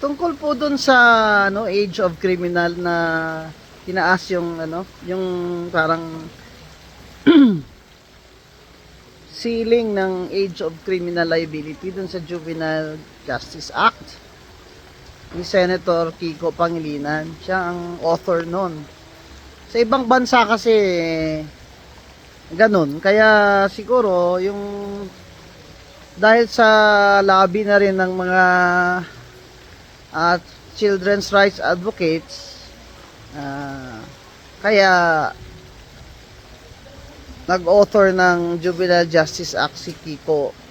tungkol po dun sa age of criminal na tinaas yung yung parang ceiling ng age of criminal liability dun sa Juvenile Justice Act ni Senator Kiko Pangilinan. Siya ang author nun. Sa ibang bansa kasi ganun. Kaya siguro yung dahil sa lobby na rin ng mga children's rights advocates, kaya nag-author ng Juvenile Justice Act si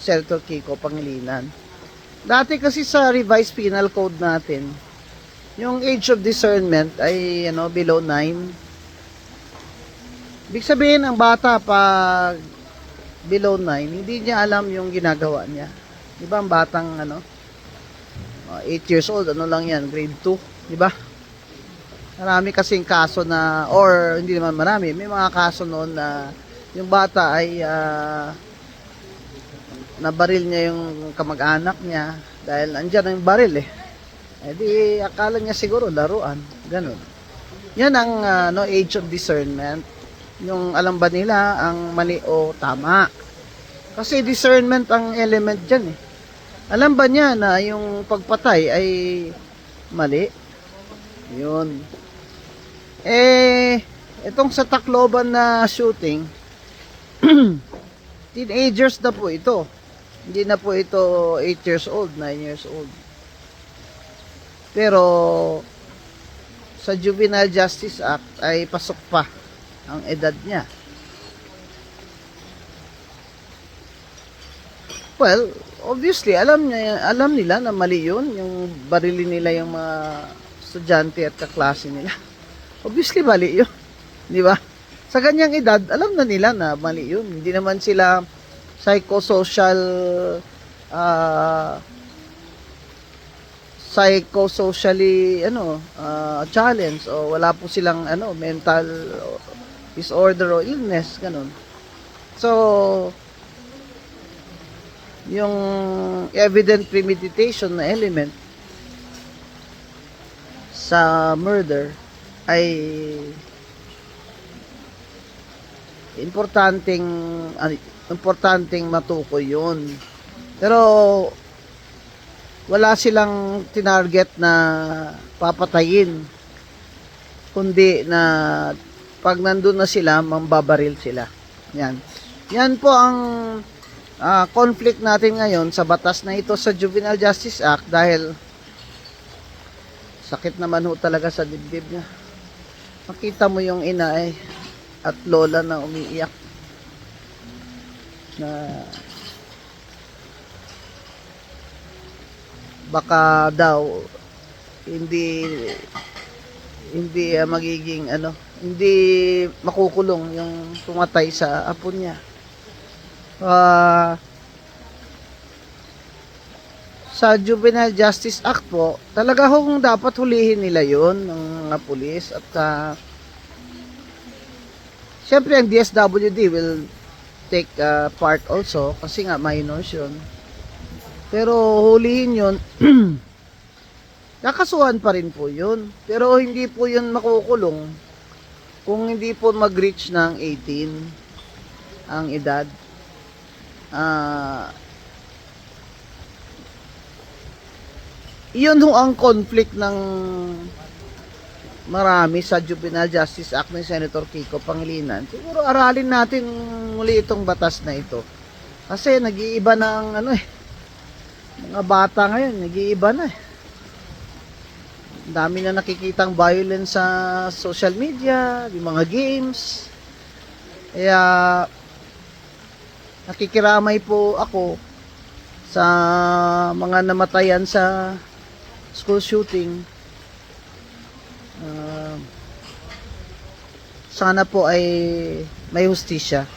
Senator Kiko Pangilinan. Dati kasi sa revised penal code natin, yung age of discernment ay below 9. Ibig sabihin, ang bata pag below 9, hindi niya alam yung ginagawa niya. Di ba ang batang 8 years old, lang yan, grade 2, di ba? Marami kasing kaso na, or hindi naman marami, may mga kaso noon na yung bata ay nabaril niya yung kamag-anak niya dahil andyan yung baril eh. Eh di akala niya siguro laruan, ganun. Yan ang age of discernment. Yung alam ba nila ang mali o tama. Kasi discernment ang element dyan eh. Alam ba niya na yung pagpatay ay mali? Yun. Itong sa Tacloban na shooting, teenagers na po ito. Hindi na po ito 8 years old, 9 years old. Pero sa Juvenile Justice Act ay pasok pa ang edad niya. Well, obviously, alam nila na mali yun, yung barili nila yung mga estudyante at kaklase nila. Obviously, mali yun. Di ba? Sa ganyang edad, alam na nila na mali yun. Hindi naman sila psychosocially challenge o wala po silang mental disorder o illness, ganun. So, yung evident premeditation na element sa murder ay importanteng matukoy yun. Pero wala silang tinarget na papatayin, kundi na pag nandun na sila, mambabaril sila. Yan po ang conflict natin ngayon sa batas na ito sa Juvenile Justice Act, dahil sakit naman ho talaga sa dibdib niya. Makita mo yung ina at lola na umiiyak na baka daw hindi magiging hindi makukulong yung pumatay sa apo niya. Sa Juvenile Justice Act po, talaga kung dapat hulihin nila yun ng mga pulis, at syempre ang DSWD will take part also kasi nga minors yun. Pero hulihin yun, kakasuhan pa rin po yun. Pero hindi po yun makukulong kung hindi po mag-reach ng 18 ang edad. Yun ho ang conflict ng marami sa Juvenile Justice Act ni Senator Kiko Pangilinan. Siguro aralin natin muli itong batas na ito. Kasi nag-iiba na ang mga bata ngayon, nag-iiba na Ang dami na nakikitang violence sa social media, yung mga games. Kaya nakikiramay po ako sa mga namatayan sa school shooting. Sana po ay may hustisya.